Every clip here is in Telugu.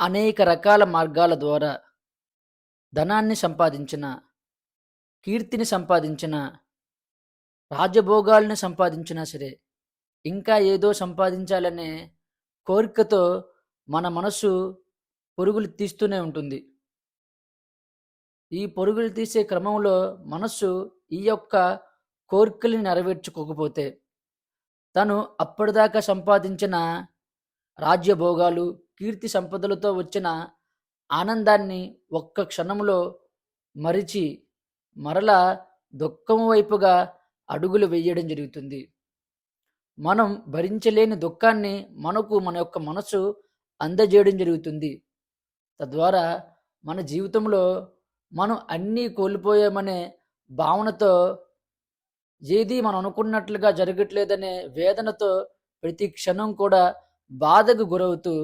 అనేక రకాల మార్గాల ద్వారా ధనాన్ని సంపాదించిన, కీర్తిని సంపాదించిన, రాజభోగాల్ని సంపాదించినా సరే, ఇంకా ఏదో సంపాదించాలనే కోరికతో మన మనస్సు పరుగులు తీస్తూనే ఉంటుంది. ఈ పరుగులు తీసే క్రమంలో మనస్సు ఈ యొక్క కోరికల్ని నెరవేర్చుకోకపోతే, తను అప్పటిదాకా సంపాదించిన రాజ్యభోగాలు, కీర్తి సంపదలతో వచ్చిన ఆనందాన్ని ఒక్క క్షణంలో మరిచి, మరలా దుఃఖం వైపుగా అడుగులు వేయడం జరుగుతుంది. మనం భరించలేని దుఃఖాన్ని మనకు మన యొక్క మనసు అందజేయడం జరుగుతుంది. తద్వారా మన జీవితంలో మనం అన్నీ కోల్పోయామనే భావనతో, ఏది మనం అనుకున్నట్లుగా జరగట్లేదనే వేదనతో ప్రతి క్షణం కూడా బాధకు గురవుతూ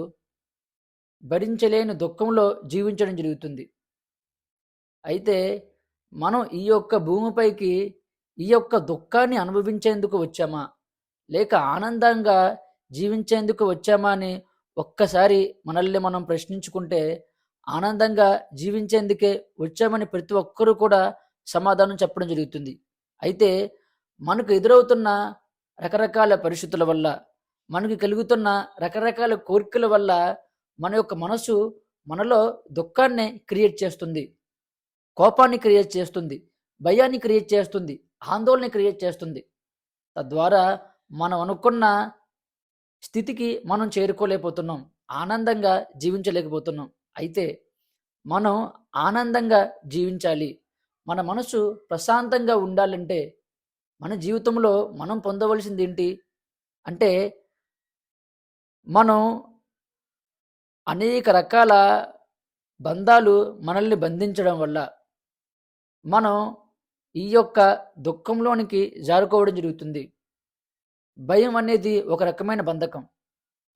భరించలేని దుఃఖంలో జీవించడం జరుగుతుంది. అయితే మనం ఈ యొక్క భూమిపైకి ఈ యొక్క దుఃఖాన్ని అనుభవించేందుకు వచ్చామా, లేక ఆనందంగా జీవించేందుకు వచ్చామా అని ఒక్కసారి మనల్ని మనం ప్రశ్నించుకుంటే, ఆనందంగా జీవించేందుకే వచ్చామని ప్రతి ఒక్కరూ కూడా సమాధానం చెప్పడం జరుగుతుంది. అయితే మనకు ఎదురవుతున్న రకరకాల పరిస్థితుల వల్ల, మనకు కలుగుతున్న రకరకాల కోరికల వల్ల మన యొక్క మనసు మనలో దుఃఖాన్ని క్రియేట్ చేస్తుంది, కోపాన్ని క్రియేట్ చేస్తుంది, భయాన్ని క్రియేట్ చేస్తుంది, ఆందోళన క్రియేట్ చేస్తుంది. తద్వారా మనం అనుకున్న స్థితికి మనం చేరుకోలేకపోతున్నాం, ఆనందంగా జీవించలేకపోతున్నాం. అయితే మనం ఆనందంగా జీవించాలి, మన మనసు ప్రశాంతంగా ఉండాలంటే మన జీవితంలో మనం పొందవలసింది ఏంటి అంటే, మనం అనేక రకాల బంధాలు మనల్ని బంధించడం వల్ల మనం ఈ యొక్క దుఃఖంలోనికి జారుకోవడం జరుగుతుంది. భయం అనేది ఒక రకమైన బంధకం,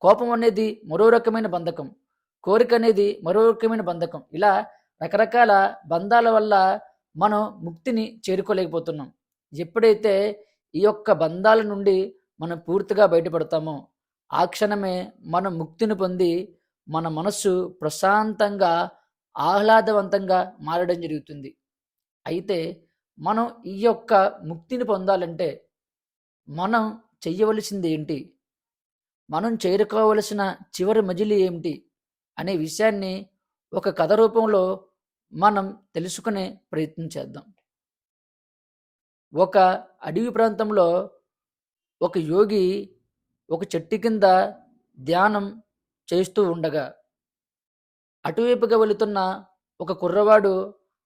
కోపం అనేది మరో రకమైన బంధకం, కోరిక అనేది మరో రకమైన బంధకం. ఇలా రకరకాల బంధాల వల్ల మనం ముక్తిని చేరుకోలేకపోతున్నాం. ఎప్పుడైతే ఈ యొక్క బంధాల నుండి మనం పూర్తిగా బయటపడతామో, ఆ క్షణమే మనం ముక్తిని పొంది మన మనస్సు ప్రశాంతంగా, ఆహ్లాదవంతంగా మారడం జరుగుతుంది. అయితే మనం ఈ యొక్క ముక్తిని పొందాలంటే మనం చెయ్యవలసింది ఏంటి, మనం చేరుకోవలసిన చివరి మజిలీ ఏమిటి అనే విషయాన్ని ఒక కథ రూపంలో మనం తెలుసుకునే ప్రయత్నం చేద్దాం. ఒక అడవి ప్రాంతంలో ఒక యోగి ఒక చెట్టు కింద ధ్యానం చేస్తూ ఉండగా, అటువైపుగా వెళుతున్న ఒక కుర్రవాడు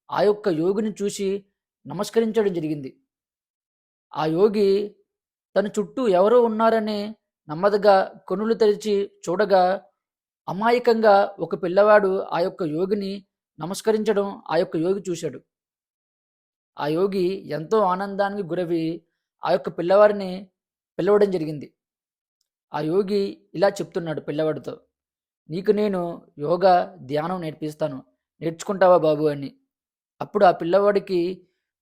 ఆ యొక్క యోగిని చూసి నమస్కరించడం జరిగింది. ఆ యోగి తన చుట్టూ ఎవరో ఉన్నారని నెమ్మదిగా కనులు తెరిచి చూడగా, అమాయకంగా ఒక పిల్లవాడు ఆ యొక్క యోగిని నమస్కరించడం ఆ యొక్క యోగి చూశాడు. ఆ యోగి ఎంతో ఆనందానికి గురవి ఆ యొక్క పిల్లవాడిని పిలవడం జరిగింది. ఆ యోగి ఇలా చెప్తున్నాడు పిల్లవాడితో, నీకు నేను యోగా ధ్యానం నేర్పిస్తాను, నేర్చుకుంటావా బాబు అని. అప్పుడు ఆ పిల్లవాడికి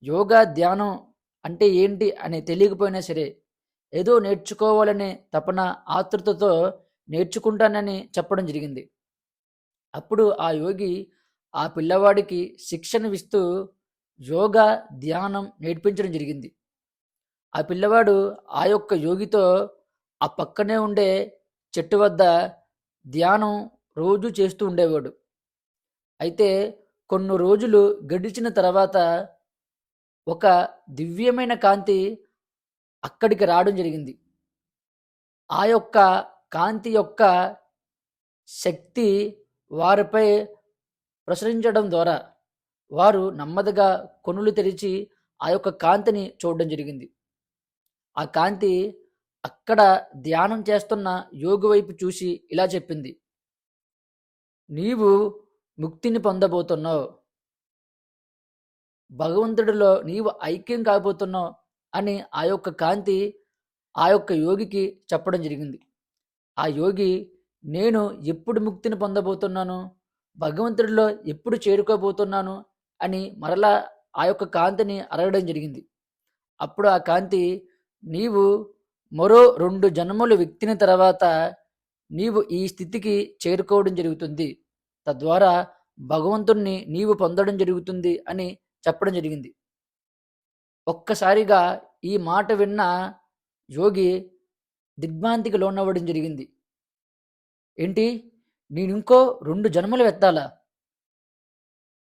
యోగా ధ్యానం అంటే ఏంటి అని తెలియకపోయినా సరే, ఏదో నేర్చుకోవాలనే తపన, ఆతృతతో నేర్చుకుంటానని చెప్పడం జరిగింది. అప్పుడు ఆ యోగి ఆ పిల్లవాడికి శిక్షణ ఇస్తూ యోగా ధ్యానం నేర్పించడం జరిగింది. ఆ పిల్లవాడు ఆ యొక్క యోగితో ఆ పక్కనే ఉండే చెట్టు వద్ద ధ్యానం రోజు చేస్తూ ఉండేవాడు. అయితే కొన్ని రోజులు గడిచిన తర్వాత ఒక దివ్యమైన కాంతి అక్కడికి రావడం జరిగింది. ఆ యొక్క కాంతి యొక్క శక్తి వారిపై ప్రసరించడం ద్వారా వారు నెమ్మదిగా కనులు తెరిచి ఆ యొక్క కాంతిని చూడడం జరిగింది. ఆ కాంతి అక్కడ ధ్యానం చేస్తున్న యోగి వైపు చూసి ఇలా చెప్పింది, నీవు ముక్తిని పొందబోతున్నావు, భగవంతుడిలో నీవు ఐక్యం కాబోతున్నావు అని ఆ యొక్క కాంతి ఆ యొక్క యోగికి చెప్పడం జరిగింది. ఆ యోగి, నేను ఎప్పుడు ముక్తిని పొందబోతున్నాను, భగవంతుడిలో ఎప్పుడు చేరుకోబోతున్నాను అని మరలా ఆ యొక్క కాంతిని అడగడం జరిగింది. అప్పుడు ఆ కాంతి, నీవు మరో 2 జన్మలు వ్యక్తిన తర్వాత నీవు ఈ స్థితికి చేరుకోవడం జరుగుతుంది. తద్వారా భగవంతుణ్ణి నీవు పొందడం జరుగుతుంది అని చెప్పడం జరిగింది. ఒక్కసారిగా ఈ మాట విన్న యోగి దిగ్భ్రాంతికి లోనవ్వడం జరిగింది. ఏంటి, నేను ఇంకో 2 జన్మలు ఎత్తాలా?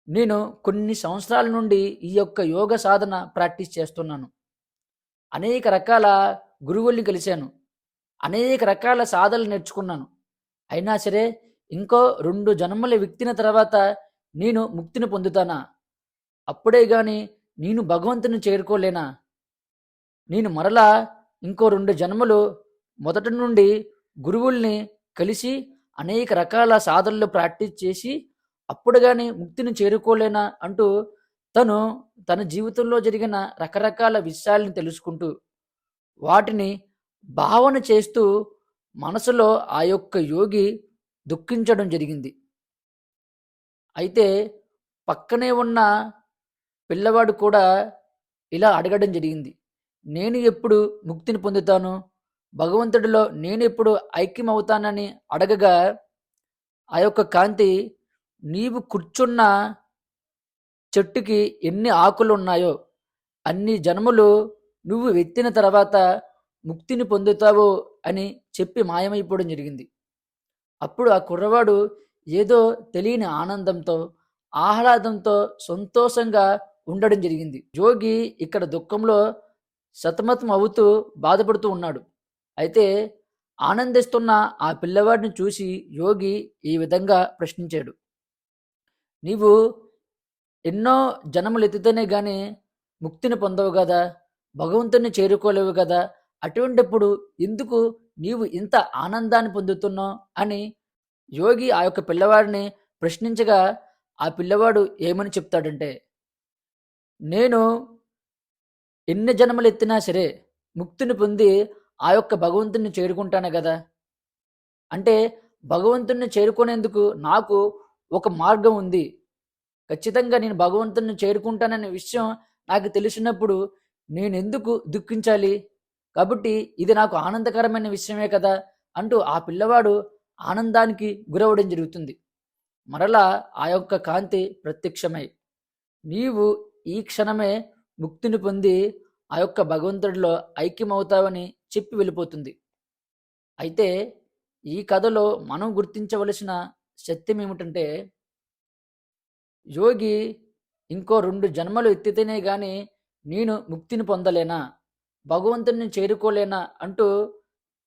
నేను కొన్ని సంవత్సరాల నుండి ఈ యొక్క యోగ సాధన ప్రాక్టీస్ చేస్తున్నాను. అనేక రకాల గురువుల్ని కలిశాను. అనేక రకాల సాధనలు నేర్చుకున్నాను. అయినా సరే ఇంకో 2 జన్మలు ఎత్తిన తర్వాత నేను ముక్తిని పొందుతానా? అప్పుడే గాని నేను భగవంతుని చేరుకోలేనా? నేను మరలా ఇంకో 2 జన్మలు మొదటి నుండి గురువుల్ని కలిసి అనేక రకాల సాధనలు ప్రాక్టీస్ చేసి అప్పుడు కానీ ముక్తిని చేరుకోలేనా అంటూ తను తన జీవితంలో జరిగిన రకరకాల విషయాలను తెలుసుకుంటూ వాటిని భావన చేస్తూ మనసులో ఆ యొక్క యోగి దుఃఖించడం జరిగింది. అయితే పక్కనే ఉన్న పిల్లవాడు కూడా ఇలా అడగడం జరిగింది, నేను ఎప్పుడు ముక్తిని పొందుతాను, భగవంతుడిలో నేను ఎప్పుడు ఐక్యమవుతానని అడగగా ఆ యొక్క కాంతి, నీవు కూర్చున్న చెట్టుకి ఎన్ని ఆకులు ఉన్నాయో అన్ని జన్మలు నువ్వు ఎత్తిన తర్వాత ముక్తిని పొందుతావు అని చెప్పి మాయమైపోవడం జరిగింది. అప్పుడు ఆ కుర్రవాడు ఏదో తెలియని ఆనందంతో ఆహ్లాదంతో సంతోషంగా ఉండడం జరిగింది. యోగి ఇక్కడ దుఃఖంలో సతమతం అవుతూ బాధపడుతూ ఉన్నాడు. అయితే ఆనందిస్తున్న ఆ పిల్లవాడిని చూసి యోగి ఈ విధంగా ప్రశ్నించాడు, నీవు ఎన్నో జన్మలు ఎత్తితేనే కానీ ముక్తిని పొందవు కదా, భగవంతుని చేరుకోలేవు కదా, అటువంటిప్పుడు ఎందుకు నీవు ఇంత ఆనందాన్ని పొందుతున్నావు అని యోగి ఆ యొక్క పిల్లవాడిని ప్రశ్నించగా ఆ పిల్లవాడు ఏమని చెప్తాడంటే, నేను ఎన్ని జన్మలు ఎత్తినా సరే ముక్తిని పొంది ఆ యొక్క భగవంతుని చేరుకుంటాను కదా, అంటే భగవంతుని చేరుకునేందుకు నాకు ఒక మార్గం ఉంది, ఖచ్చితంగా నేను భగవంతుని చేరుకుంటాననే విషయం నాకు తెలిసినప్పుడు నేను ఎందుకు దుఃఖించాలి, కాబట్టి ఇది నాకు ఆనందకరమైన విషయమే కదా అంటూ ఆ పిల్లవాడు ఆనందానికి గురవడం జరుగుతుంది. మరలా ఆ యొక్క కాంతి ప్రత్యక్షమై నీవు ఈ క్షణమే ముక్తిని పొంది ఆ యొక్క భగవంతుడిలో ఐక్యమవుతావని చెప్పి వెళ్ళిపోతుంది. అయితే ఈ కథలో మనం గుర్తించవలసిన సత్యం ఏమిటంటే, యోగి ఇంకో 2 జన్మలు ఎత్తితేనే గాని నేను ముక్తిని పొందలేనా, భగవంతుని చేరుకోలేనా అంటూ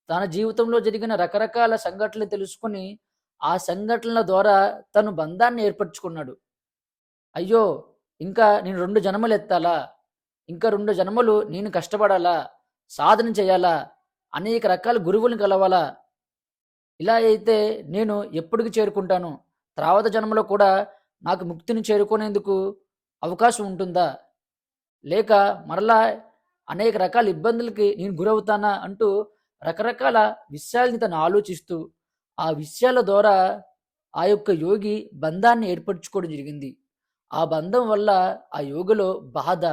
తన జీవితంలో జరిగిన రకరకాల సంఘటనలు తెలుసుకుని ఆ సంఘటనల ద్వారా తను బంధాన్ని ఏర్పరచుకున్నాడు. అయ్యో, ఇంకా నేను 2 జన్మలు ఎత్తాలా, ఇంకా 2 జన్మలు నేను కష్టపడాలా, సాధన చేయాలా, అనేక రకాల గురువులను కలవాలా, ఇలా అయితే నేను ఎప్పటికి చేరుకుంటాను, తర్వాత జన్మలో కూడా నాకు ముక్తిని చేరుకునేందుకు అవకాశం ఉంటుందా, లేక మరలా అనేక రకాల ఇబ్బందులకి నేను గురవుతానా అంటూ రకరకాల విషయాల్ని తను ఆలోచిస్తూ ఆ విషయాల ద్వారా ఆ యొక్క యోగి బంధాన్ని ఏర్పరచుకోవడం జరిగింది. ఆ బంధం వల్ల ఆ యోగిలో బాధ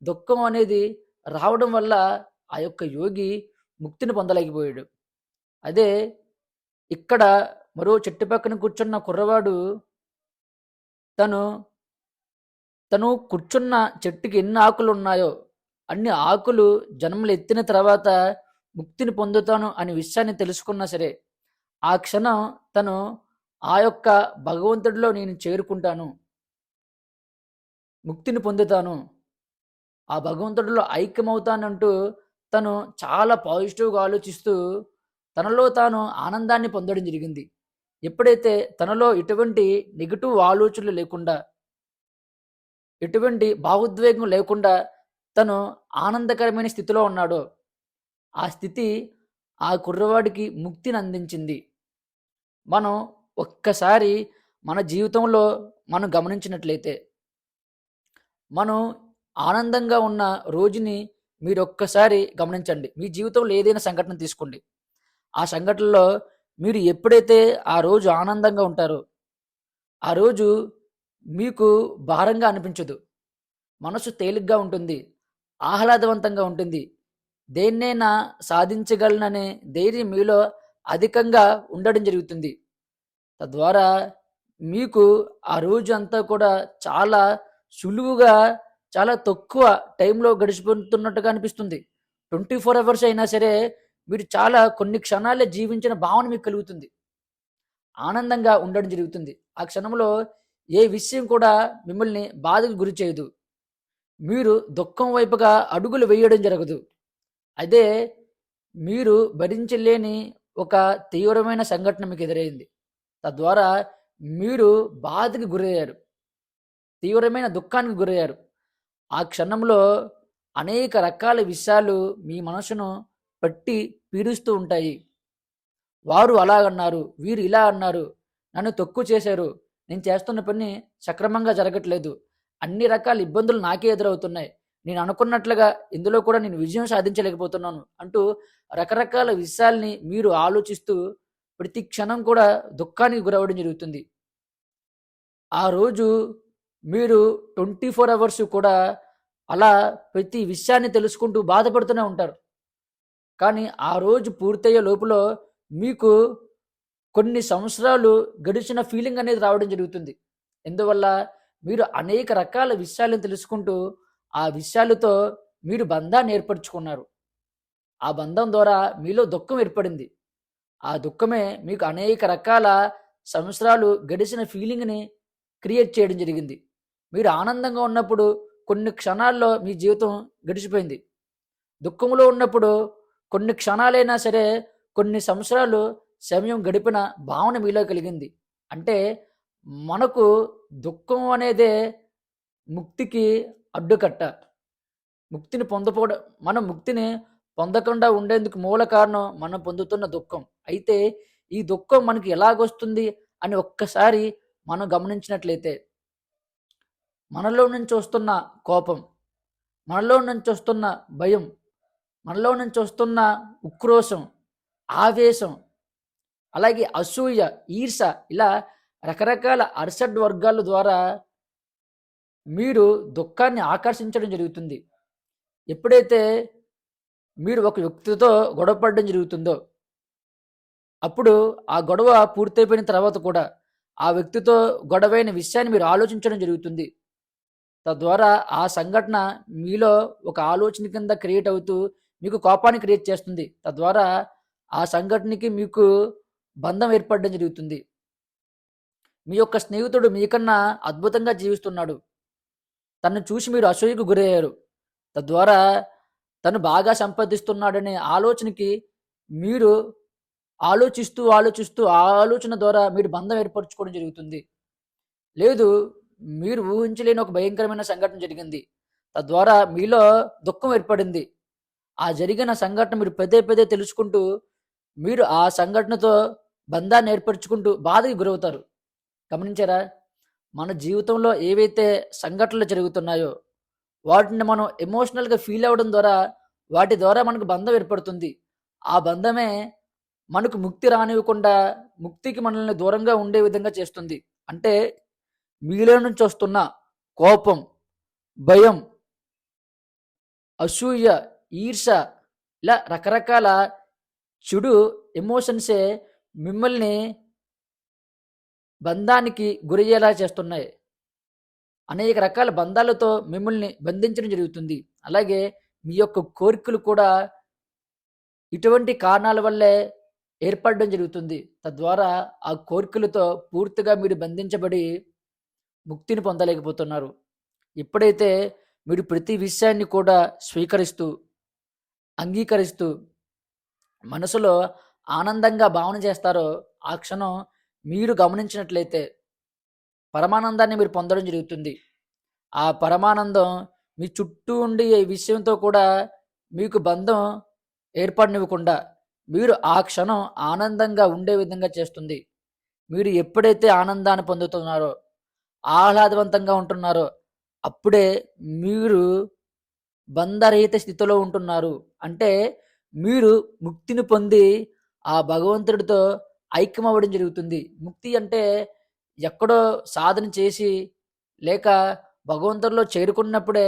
దుఃఖం అనేది రావడం వల్ల ఆ యొక్క యోగి ముక్తిని పొందలేకపోయాడు. అదే ఇక్కడ మరో చెట్టు పక్కన కూర్చున్న కుర్రవాడు తను తను కూర్చున్న చెట్టుకి ఎన్ని ఆకులు ఉన్నాయో అన్ని ఆకులు జన్మలు ఎత్తిన తర్వాత ముక్తిని పొందుతాను అనే విషయాన్ని తెలుసుకున్నా సరే ఆ క్షణం తను ఆ యొక్క భగవంతుడిలో నేను చేరుకుంటాను, ముక్తిని పొందుతాను, ఆ భగవంతుడిలో ఐక్యమవుతానంటూ తను చాలా పాజిటివ్గా ఆలోచిస్తూ తనలో తాను ఆనందాన్ని పొందడం జరిగింది. ఎప్పుడైతే తనలో ఎటువంటి నెగిటివ్ ఆలోచనలు లేకుండా ఎటువంటి భావోద్వేగం లేకుండా తను ఆనందకరమైన స్థితిలో ఉన్నాడో ఆ స్థితి ఆ కుర్రవాడికి ముక్తిని అందించింది. మనం ఒక్కసారి మన జీవితంలో మనం గమనించినట్లయితే మనం ఆనందంగా ఉన్న రోజుని మీరు ఒక్కసారి గమనించండి. మీ జీవితంలో ఏదైనా సంఘటన తీసుకోండి. ఆ సంఘటనలో మీరు ఎప్పుడైతే ఆ రోజు ఆనందంగా ఉంటారో ఆ రోజు మీకు భారంగా అనిపించదు, మనసు తేలిగ్గా ఉంటుంది, ఆహ్లాదవంతంగా ఉంటుంది, దేన్నైనా సాధించగలననే ధైర్యం మీలో అధికంగా ఉండడం జరుగుతుంది. తద్వారా మీకు ఆ రోజు అంతా కూడా చాలా సులువుగా, చాలా తక్కువ టైంలో గడిచిపోతున్నట్టుగా అనిపిస్తుంది. 24 అవర్స్ అయినా సరే మీరు చాలా కొన్ని క్షణాలే జీవించిన భావన మీకు కలుగుతుంది. ఆనందంగా ఉండడం జరుగుతుంది. ఆ క్షణంలో ఏ విషయం కూడా మిమ్మల్ని బాధకు గురి చేయదు. మీరు దుఃఖం వైపుగా అడుగులు వేయడం జరగదు. అదే మీరు భరించలేని ఒక తీవ్రమైన సంఘటన మీకు ఎదురైంది. తద్వారా మీరు బాధకి గురయ్యారు. తీవ్రమైన దుఃఖానికి గురయ్యారు. ఆ క్షణంలో అనేక రకాల విషయాలు మీ మనసును పట్టి పీడిస్తూ ఉంటాయి. వారు అలాగన్నారు, వీరు ఇలా అన్నారు, నన్ను తక్కువ చేశారు, నేను చేస్తున్న పని సక్రమంగా జరగట్లేదు, అన్ని రకాల ఇబ్బందులు నాకే ఎదురవుతున్నాయి, నేను అనుకున్నట్లుగా ఇందులో కూడా నేను విజయం సాధించలేకపోతున్నాను అంటూ రకరకాల విషయాల్ని మీరు ఆలోచిస్తూ ప్రతి క్షణం కూడా దుఃఖానికి గురవడం జరుగుతుంది. ఆ రోజు మీరు 24 అవర్స్ కూడా అలా ప్రతి విషయాన్ని తెలుసుకుంటూ బాధపడుతూనే ఉంటారు. కానీ ఆ రోజు పూర్తయ్యే లోపల మీకు కొన్ని సంవత్సరాలు గడిచిన ఫీలింగ్ అనేది రావడం జరుగుతుంది. ఎందువల్ల మీరు అనేక రకాల విషయాలను తెలుసుకుంటూ ఆ విషయాలతో మీరు బంధాన్ని ఏర్పరచుకున్నారు. ఆ బంధం ద్వారా మీలో దుఃఖం ఏర్పడింది. ఆ దుఃఖమే మీకు అనేక రకాల సంవత్సరాలు గడిచిన ఫీలింగ్ని క్రియేట్ చేయడం జరిగింది. మీరు ఆనందంగా ఉన్నప్పుడు కొన్ని క్షణాల్లో మీ జీవితం గడిచిపోయింది. దుఃఖంలో ఉన్నప్పుడు కొన్ని క్షణాలైనా సరే కొన్ని సంవత్సరాలు సమయం గడిపిన భావన మీలో కలిగింది. అంటే మనకు దుఃఖం అనేదే ముక్తికి అడ్డుకట్ట. ముక్తిని పొందపోవడం, మనం ముక్తిని పొందకుండా ఉండేందుకు మూల కారణం మనం పొందుతున్న దుఃఖం. అయితే ఈ దుఃఖం మనకి ఎలాగొస్తుంది అని ఒక్కసారి మనం గమనించినట్లయితే మనలో నుంచి వస్తున్న కోపం, మనలో నుంచి వస్తున్న భయం, మనలో నుంచి వస్తున్న ఉక్రోషం, ఆవేశం, అలాగే అసూయ, ఈర్ష, ఇలా రకరకాల అరిషడ్ వర్గాల ద్వారా మీరు దుఃఖాన్ని ఆకర్షించడం జరుగుతుంది. ఎప్పుడైతే మీరు ఒక వ్యక్తితో గొడవపడడం జరుగుతుందో అప్పుడు ఆ గొడవ పూర్తయిపోయిన తర్వాత కూడా ఆ వ్యక్తితో గొడవైన విషయాన్ని మీరు ఆలోచించడం జరుగుతుంది. తద్వారా ఆ సంఘటన మీలో ఒక ఆలోచన కింద క్రియేట్ అవుతూ మీకు కోపాన్ని క్రియేట్ చేస్తుంది. తద్వారా ఆ సంఘటనకి మీకు బంధం ఏర్పడడం జరుగుతుంది. మీ యొక్క స్నేహితుడు మీకన్నా అద్భుతంగా జీవిస్తున్నాడు, తనను చూసి మీరు అసూయకు గురయ్యారు. తద్వారా తను బాగా సంపాదిస్తున్నాడనే ఆలోచనకి మీరు ఆలోచిస్తూ ఆలోచిస్తూ ఆ ఆలోచన ద్వారా మీరు బంధం ఏర్పరచుకోవడం జరుగుతుంది. లేదు, మీరు ఊహించలేని ఒక భయంకరమైన సంఘటన జరిగింది, తద్వారా మీలో దుఃఖం ఏర్పడింది. ఆ జరిగిన సంఘటన మీరు పదే పదే తెలుసుకుంటూ మీరు ఆ సంఘటనతో బంధాన్ని ఏర్పరచుకుంటూ బాధకి గురవుతారు. గమనించారా? మన జీవితంలో ఏవైతే సంఘటనలు జరుగుతున్నాయో వాటిని మనం ఎమోషనల్గా ఫీల్ అవ్వడం ద్వారా వాటి ద్వారా మనకు బంధం ఏర్పడుతుంది. ఆ బంధమే మనకు ముక్తి రానివ్వకుండా ముక్తికి మనల్ని దూరంగా ఉండే విధంగా చేస్తుంది. అంటే మీలో నుంచి వస్తున్న కోపం, భయం, అసూయ, ఈర్ష, ఇలా రకరకాల చెడు ఎమోషన్సే మిమ్మల్ని బంధానికి గురయ్యేలా చేస్తున్నాయి. అనేక రకాల బంధాలతో మిమ్మల్ని బంధించడం జరుగుతుంది. అలాగే మీ యొక్క కోరికలు కూడా ఇటువంటి కారణాల వల్లే ఏర్పడడం జరుగుతుంది. తద్వారా ఆ కోరికలతో పూర్తిగా మీరు బంధించబడి ముక్తిని పొందలేకపోతున్నారు. ఎప్పుడైతే మీరు ప్రతి విషయాన్ని కూడా స్వీకరిస్తూ, అంగీకరిస్తూ మనసులో ఆనందంగా భావన చేస్తారో ఆ క్షణం మీరు గమనించినట్లయితే పరమానందాన్ని మీరు పొందడం జరుగుతుంది. ఆ పరమానందం మీ చుట్టూ ఉండి ఈ విషయంతో కూడా మీకు బంధం ఏర్పడనివ్వకుండా మీరు ఆ క్షణం ఆనందంగా ఉండే విధంగా చేస్తుంది. మీరు ఎప్పుడైతే ఆనందాన్ని పొందుతున్నారో, ఆహ్లాదవంతంగా ఉంటున్నారో అప్పుడే మీరు బంధరహిత స్థితిలో ఉంటున్నారు. అంటే మీరు ముక్తిని పొంది ఆ భగవంతుడితో ఐక్యమవ్వడం జరుగుతుంది. ముక్తి అంటే ఎక్కడో సాధన చేసి లేక భగవంతుడిలో చేరుకున్నప్పుడే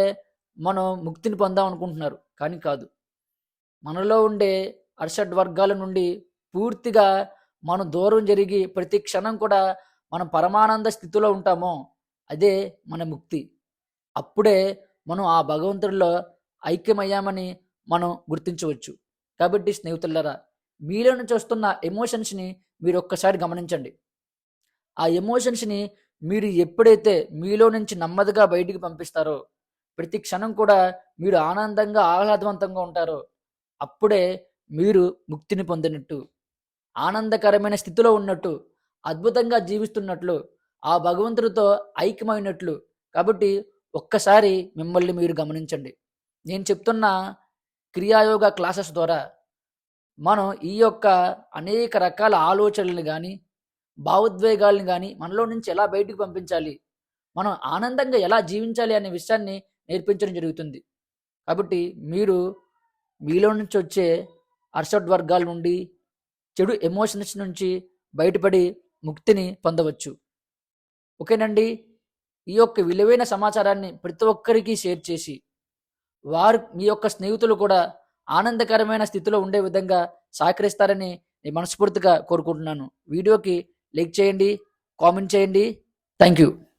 మనం ముక్తిని పొందాం అనుకుంటున్నారు. కానీ కాదు. మనలో ఉండే అర్షడ్ వర్గాల నుండి పూర్తిగా మనం దూరం జరిగి ప్రతి క్షణం కూడా మనం పరమానంద స్థితిలో ఉంటామో అదే మన ముక్తి. అప్పుడే మనం ఆ భగవంతుడిలో ఐక్యమయ్యామని మనం గుర్తించవచ్చు. కాబట్టి స్నేహితులారా, మీలో నుంచి వస్తున్న ఎమోషన్స్‌ని మీరు ఒక్కసారి గమనించండి. ఆ ఎమోషన్స్‌ని మీరు ఎప్పుడైతే మీలో నుంచి నెమ్మదిగా బయటికి పంపిస్తారో, ప్రతి క్షణం కూడా మీరు ఆనందంగా, ఆహ్లాదవంతంగా ఉంటారో, అప్పుడే మీరు ముక్తిని పొందినట్టు, ఆనందకరమైన స్థితిలో ఉన్నట్టు, అద్భుతంగా జీవిస్తున్నట్లు, ఆ భగవంతుడితో ఐక్యమైనట్లు. కాబట్టి ఒక్కసారి మిమ్మల్ని మీరు గమనించండి. నేను చెప్తున్న క్రియాయోగ క్లాసెస్ ద్వారా మనం ఈ యొక్క అనేక రకాల ఆలోచనలను గానీ, భావోద్వేగాలను గానీ మనలో నుంచి ఎలా బయటికి పంపించాలి, మనం ఆనందంగా ఎలా జీవించాలి అనే విషయాన్ని నేర్పించడం జరుగుతుంది. కాబట్టి మీరు మీలో నుంచి వచ్చే అర్షడ్ నుండి, చెడు ఎమోషన్స్ నుంచి బయటపడి ముక్తిని పొందవచ్చు. ఓకేనండి. ఈ యొక్క విలువైన సమాచారాన్ని ప్రతి ఒక్కరికి షేర్ చేసి, మీ యొక్క స్నేహితులు కూడా ఆనందకరమైన స్థితిలో ఉండే విధంగా సహకరిస్తారని నేను మనస్ఫూర్తిగా కోరుకుంటున్నాను. వీడియోకి లైక్ చేయండి, కామెంట్ చేయండి. Thank you.